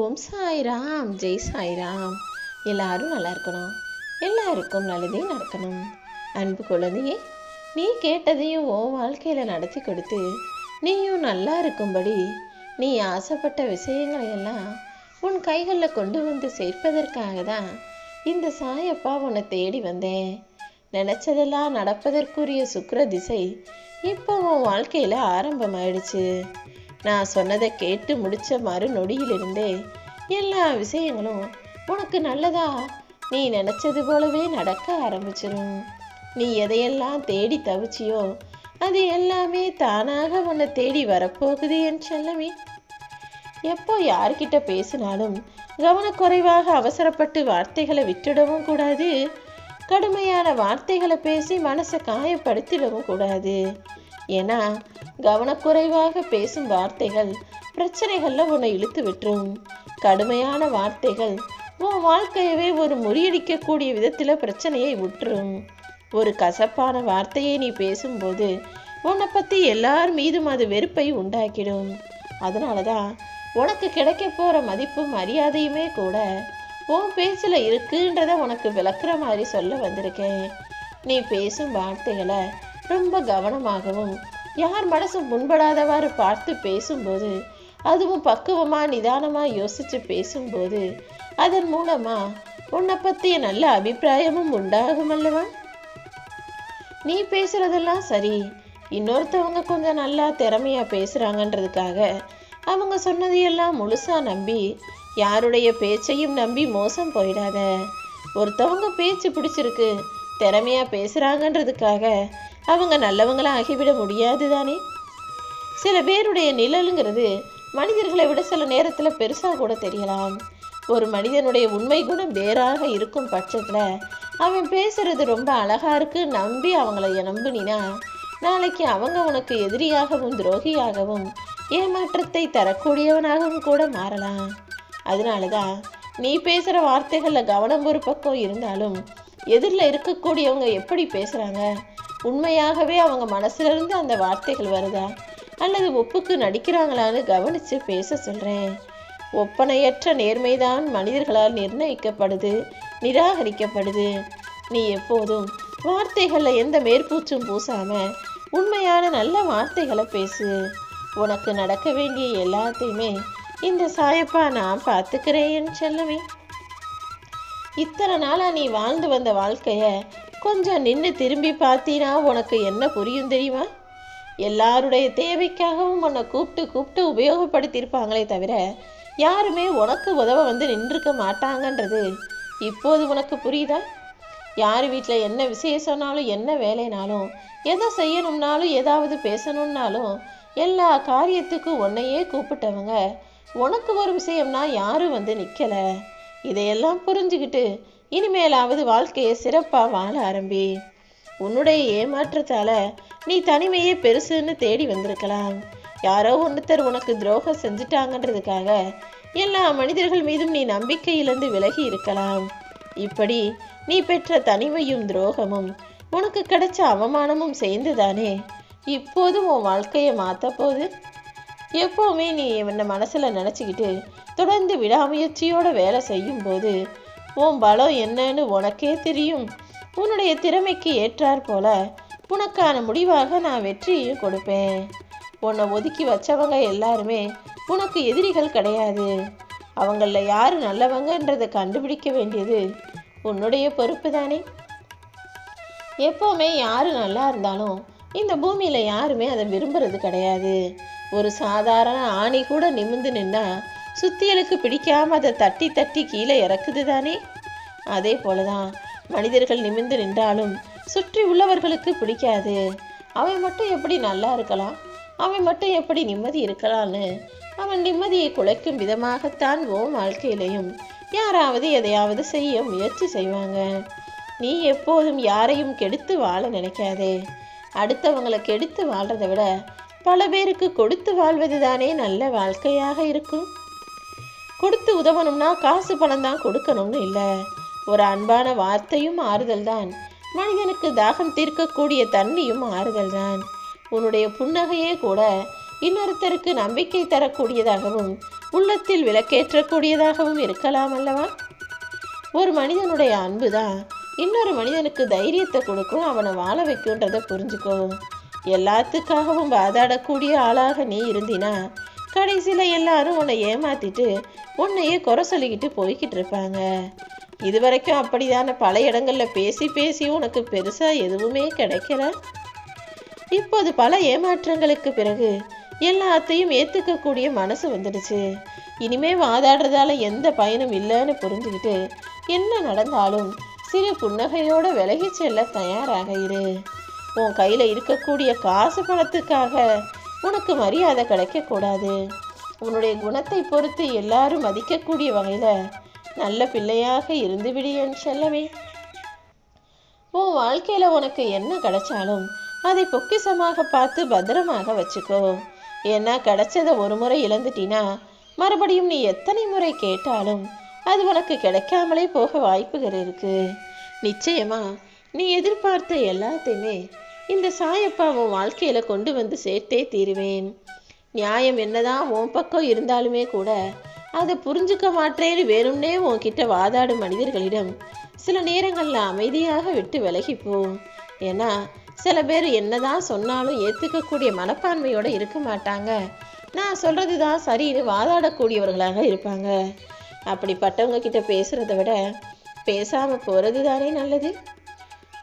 ஓம் சாய்ராம், ஜெய் சாய்ராம். எல்லாரும் நல்லா இருக்கணும், எல்லாருக்கும் நல்லதே நடக்கணும். அன்பு குழந்தையே, நீ கேட்டதையும் உன் வாழ்க்கையில் நடத்தி கொடுத்து நீயும் நல்லா இருக்கும்படி நீ ஆசைப்பட்ட விஷயங்களை எல்லாம் உன் கைகளில் கொண்டு வந்து சேர்ப்பதற்காக தான் இந்த சாயப்பா உன்னை தேடி வந்தேன். நினச்சதெல்லாம் நடப்பதற்குரிய சுக்கிர திசை இப்போ உன் வாழ்க்கையில் ஆரம்பமாயிடுச்சு. நான் சொன்னதை கேட்டு முடித்த மறு நொடியிலிருந்தே எல்லா விஷயங்களும் உனக்கு நல்லதா நீ நினச்சது போலவே நடக்க ஆரம்பிச்சிடும். நீ எதையெல்லாம் தேடி தவிச்சியோ அது எல்லாமே தானாக உன்னை தேடி வரப்போகுது என் செல்லமே. எப்போ யார்கிட்ட பேசினாலும் கவனக்குறைவாக அவசரப்பட்டு வார்த்தைகளை விட்டுடவும் கூடாது, கடுமையான வார்த்தைகளை பேசி மனசை காயப்படுத்திடவும் கூடாது. ஏன்னா கவனக்குறைவாக பேசும் வார்த்தைகள் பிரச்சனைகள்ல உன்னை இழுத்து விட்டுரும். கடுமையான வார்த்தைகள் உன் வாழ்க்கையவே ஒரு முறியடிக்கக்கூடிய விதத்துல பிரச்சனையை விட்டுரும். ஒரு கசப்பான வார்த்தையை நீ பேசும்போது உன்னை பத்தி எல்லார் மீதும் அது வெறுப்பை உண்டாக்கிடும். அதனாலதான் உனக்கு கிடைக்க போற மதிப்பும் மரியாதையுமே கூட உன் பேச்சுல இருக்குன்றத உனக்கு விளக்குற மாதிரி சொல்ல வந்திருக்கேன். நீ பேசும் வார்த்தைகளை ரொம்ப கவனமாகவும் யார் மனசும் முன்படாதவாறு பார்த்து பேசும்போது, அதுவும் பக்குவமா நிதானமா யோசிச்சு பேசும்போது அதன் மூலமா உன்னை பத்திய நல்ல அபிப்பிராயமும் உண்டாகும் அல்லவா? நீ பேசுறதெல்லாம் சரி, இன்னொருத்தவங்க கொஞ்சம் நல்லா திறமையா பேசுறாங்கன்றதுக்காக அவங்க சொன்னதையெல்லாம் முழுசா நம்பி யாருடைய பேச்சையும் நம்பி மோசம் போயிடாத. ஒருத்தவங்க பேச்சு பிடிச்சிருக்கு, திறமையா பேசுறாங்கன்றதுக்காக அவங்க நல்லவங்களா ஆகிவிட முடியாது தானே. சில பேருடைய நிழலுங்கிறது மனிதர்களை விட சில நேரத்தில் பெருசாக கூட தெரியலாம். ஒரு மனிதனுடைய உண்மை குணம் வேறாக இருக்கும் பட்சத்தில் அவன் பேசுறது ரொம்ப அழகா இருக்கு நம்பி அவங்கள நம்பினா நாளைக்கு அவங்க உனக்கு எதிரியாகவும் துரோகியாகவும் ஏமாற்றத்தை தரக்கூடியவனாகவும் கூட மாறலாம். அதனாலதான் நீ பேசுகிற வார்த்தைகளில் கவனம் ஒரு பக்கம் இருந்தாலும் எதிரில் இருக்கக்கூடியவங்க எப்படி பேசுகிறாங்க, உண்மையாகவே அவங்க மனசுலேருந்து அந்த வார்த்தைகள் வருதா அல்லது ஒப்புக்கு நடிக்கிறாங்களான்னு கவனித்து பேச சொல்கிறேன். ஒப்பனையற்ற நேர்மைதான் மனிதர்களால் நிர்ணயிக்கப்படுது, நிராகரிக்கப்படுது. நீ எப்போதும் வார்த்தைகளில் எந்த மேற்பூச்சும் பூசாமல் உண்மையான நல்ல வார்த்தைகளை பேசு. உனக்கு நடக்க வேண்டிய எல்லாத்தையுமே இந்த சாயப்பா நான் பார்த்துக்கிறேன் செல்லவே. இத்தனை நாளாக நீ வாழ்ந்து வந்த வாழ்க்கைய கொஞ்சம் நின்று திரும்பி பார்த்தீனா உனக்கு என்ன புரியும் தெரியுமா? எல்லாருடைய தேவைக்காகவும் உன்னை கூப்பிட்டு உபயோகப்படுத்தியிருப்பாங்களே தவிர யாருமே உனக்கு உதவ வந்து நின்றுக்க மாட்டாங்கன்றது இப்போது உனக்கு புரியுதா? யார் வீட்டில் என்ன விசேஷம்னாலும் என்ன வேலைனாலும் எதை செய்யணும்னாலும் ஏதாவது பேசணும்னாலும் எல்லா காரியத்துக்கும் உன்னையே கூப்பிட்டவங்க உனக்கு ஒரு விஷயம்னா யாரும் வந்து நிற்கலை. இதையெல்லாம் புரிஞ்சுக்கிட்டு இனிமேலாவது வாழ்க்கையை சிறப்பாக வாழ ஆரம்பி. உன்னுடைய ஏமாற்றத்தால் நீ தனிமையே பெருசுன்னு தேடி வந்திருக்கலாம். யாரோ ஒருத்தர் உனக்கு துரோகம் செஞ்சுட்டாங்கன்றதுக்காக எல்லா மனிதர்கள் மீதும் நீ நம்பிக்கையிலிருந்து விலகி இருக்கலாம். இப்படி நீ பெற்ற தனிமையும் துரோகமும் உனக்கு கிடைச்ச அவமானமும் சேர்ந்துதானே இப்போதும் உன் வாழ்க்கையை மாற்ற போகுது. எப்போவுமே நீ என்னை மனசில் நினச்சிக்கிட்டு தொடர்ந்து விடாமுயற்சியோட வேலை செய்யும் போது உன் பலம் என்னன்னு உனக்கே தெரியும். உன்னுடைய திறமைக்கு ஏற்றாற் போல உனக்கான முடிவாக நான் வெற்றியையும் கொடுப்பேன். உன்னை ஒதுக்கி வச்சவங்க எல்லாருமே உனக்கு எதிரிகள் கிடையாது. அவங்களில் யார் நல்லவங்கன்றதை கண்டுபிடிக்க வேண்டியது உன்னுடைய பொறுப்பு தானே. எப்போவுமே யார் நல்லா இருந்தாலும் இந்த பூமியில் யாருமே அதை விரும்புறது கிடையாது. ஒரு சாதாரண ஆணி கூட நிமிர்ந்து நின்னா சுத்தியலுக்கு பிடிக்காம அதை தட்டி தட்டி கீழே இறக்குது தானே. அதே போலதான் மனிதர்கள் நிமிர்ந்து நின்றாலும் சுற்றி உள்ளவர்களுக்கு பிடிக்காது. அவன் மட்டும் எப்படி நல்லா இருக்கலாம், அவன் மட்டும் எப்படி நிம்மதி இருக்கலாம்னு அவன் நிம்மதியை குலைக்கும் விதமாகத்தான் உன் வாழ்க்கையிலையும் யாராவது எதையாவது செய்ய முயற்சி செய்வாங்க. நீ எப்போதும் யாரையும் கெடுத்து வாழ நினைக்காதே. அடுத்தவங்களை கெடுத்து வாழ்றதை விட பல பேருக்கு கொடுத்து வாழ்வது தானே நல்ல வாழ்க்கையாக இருக்கும். கொடுத்து உதவணும்னா காசு பணம் தான் கொடுக்கணும்னு இல்லை, ஒரு அன்பான வார்த்தையும் ஆறுதல் தான். மனிதனுக்கு தாகம் தீர்க்கக்கூடிய தண்ணியும் ஆறுதல் தான். உன்னுடைய புன்னகையே கூட இன்னொருத்தருக்கு நம்பிக்கை தரக்கூடியதாகவும் உள்ளத்தில் விளக்கேற்றக்கூடியதாகவும் இருக்கலாம் அல்லவா? ஒரு மனிதனுடைய அன்பு தான் இன்னொரு மனிதனுக்கு தைரியத்தை கொடுக்கும், அவனை வாழ வைக்கும்ன்றதை புரிஞ்சுக்கோ. எல்லாத்துக்காகவும் வாதாடக்கூடிய ஆளாக நீ இருந்தினா கடைசியில் எல்லாரும் உன்னை ஏமாத்திட்டு உன்னையே குறை சொல்லிக்கிட்டு போய்கிட்டு இருப்பாங்க. இது வரைக்கும் அப்படிதான பல இடங்கள்ல பேசி பேசி உனக்கு பெருசா எதுவுமே கிடைக்கல. இப்போது பல ஏமாற்றங்களுக்கு பிறகு எல்லாத்தையும் ஏத்துக்கக்கூடிய மனசு வந்துடுச்சு. இனிமே வாதாடுறதால எந்த பயனும் இல்லைன்னு புரிஞ்சுக்கிட்டு என்ன நடந்தாலும் சிறு புன்னகையோட விலகி செல்ல தயாராக இரு. உன் கையில இருக்கக்கூடிய காசு பணத்துக்காக உனக்கு மரியாதை கிடைக்கக்கூடாது. உன்னுடைய குணத்தை பொறுத்து எல்லாரும் மதிக்கக்கூடிய வகையில நல்ல பிள்ளையாக இருந்து விடு என் செல்லமே. உன் வாழ்க்கையில உனக்கு என்ன கிடைச்சாலும் அதை பொக்கிஷமாக பார்த்து பத்திரமாக வச்சுக்கோ. ஏன்னா கிடைச்சதை ஒரு முறை இழந்துட்டினா மறுபடியும் நீ எத்தனை முறை கேட்டாலும் அது உனக்கு கிடைக்காமலே போக வாய்ப்புகள் இருக்கு. நிச்சயமா நீ எதிர்பார்த்த எல்லாத்தையுமே இந்த சாயப்பா உன் வாழ்க்கையில கொண்டு வந்து சேர்த்தே தீருவேன். நியாயம் என்னதான் உன் பக்கம் இருந்தாலுமே கூட அதை புரிஞ்சுக்க மாட்டேன்னு வேணும்னே உன்கிட்ட வாதாடும் மனிதர்களிடம் சில நேரங்கள்ல அமைதியாக விட்டு விலகிப்போ. ஏன்னா சில பேர் என்னதான் சொன்னாலும் ஏத்துக்கக்கூடிய மனப்பான்மையோட இருக்க மாட்டாங்க. நான் சொல்றதுதான் சரின்னு வாதாடக்கூடியவர்களாக இருப்பாங்க. அப்படிப்பட்டவங்க கிட்ட பேசுறதை விட பேசாம போறது தானே நல்லது.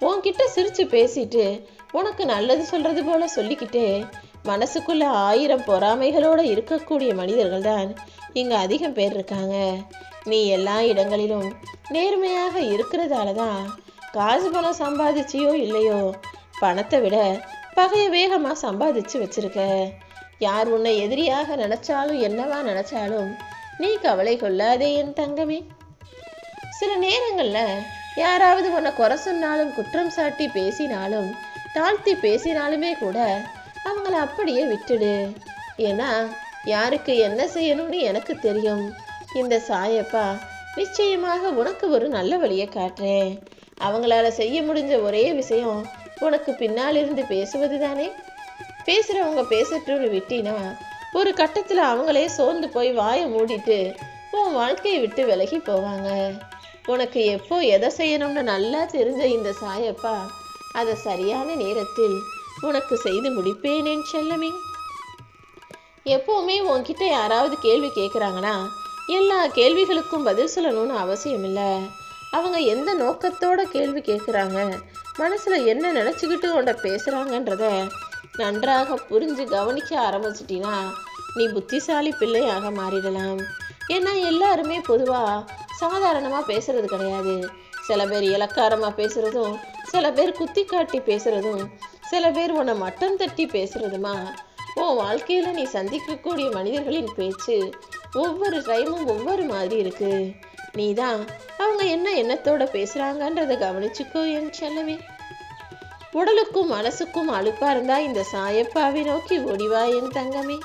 உன்கிட்ட சிரிச்சு பேசிட்டு உனக்கு நல்லது சொல்றது போல சொல்லிக்கிட்டே மனசுக்குள்ள 1000 பொறாமைகளோட இருக்கக்கூடிய மனிதர்கள் தான் இங்க அதிகம் பேர் இருக்காங்க. நீ எல்லா இடங்களிலும் நேர்மையாக இருக்கிறதால தான் காசு பணம் சம்பாதிச்சியோ இல்லையோ பணத்தை விட பகைய வேகமா சம்பாதிச்சு வச்சிருக்க. யார் உன்னை எதிரியாக நினைச்சாலும் என்னவா நினைச்சாலும் நீ கவலை கொள்ளாதே என் தங்கமே. சில நேரங்கள்ல யாராவது உன்னை குறை சொன்னாலும் குற்றம் சாட்டி பேசினாலும் தாழ்த்தி பேசினாலுமே கூட அவங்கள அப்படியே விட்டுடு. ஏன்னா யாருக்கு என்ன செய்யணும்னு எனக்கு தெரியும். இந்த சாயப்பா நிச்சயமாக உனக்கு ஒரு நல்ல வழியை காட்டுறேன். அவங்களால செய்ய முடிஞ்ச ஒரே விஷயம் உனக்கு பின்னால் இருந்து பேசுவது தானே. பேசுறவங்க பேசட்டும்னு விட்டினா ஒரு கட்டத்துல அவங்களே சோர்ந்து போய் வாயை மூடிட்டு உன் வாழ்க்கையை விட்டு விலகி போவாங்க. உனக்கு எப்போ எதை செய்யணும்னு நல்லா தெரிஞ்ச இந்த சாயப்பா அதை சரியான நேரத்தில் உனக்கு செய்து முடிப்பேனேன் செல்லமே. எப்பவுமே உன்கிட்ட யாராவது கேள்வி கேட்குறாங்கன்னா எல்லா கேள்விகளுக்கும் பதில் சொல்லணும்னு அவசியம் இல்லை. அவங்க எந்த நோக்கத்தோட கேள்வி கேட்குறாங்க, மனசுல என்ன நினைச்சுக்கிட்டு உன்ட பேசுறாங்கன்றத நன்றாக புரிஞ்சு கவனிக்க ஆரம்பிச்சிட்டினா நீ புத்திசாலி பிள்ளையாக மாறிடலாம். ஏன்னா எல்லாருமே பொதுவா சாதாரணமா பேசுறது கிடையாது. சில பேர் இலக்காரமா பேசுறதும், சில பேர் குத்தி காட்டி பேசுறதும், சில பேர் உன்னை மட்டம் தட்டி பேசுறதுமா உன் வாழ்க்கையில நீ சந்திக்கக்கூடிய மனிதர்களின் பேச்சு ஒவ்வொரு டைமும் ஒவ்வொரு மாதிரி இருக்கு. நீதான் அவங்க என்ன எண்ணத்தோட பேசுறாங்கன்றத கவனிச்சுக்கோ என் செல்லமே. உடலுக்கும் மனசுக்கும் அலுப்பா இருந்தா இந்த சாயப்பாவை நோக்கி ஓடிவா என் தங்கமே.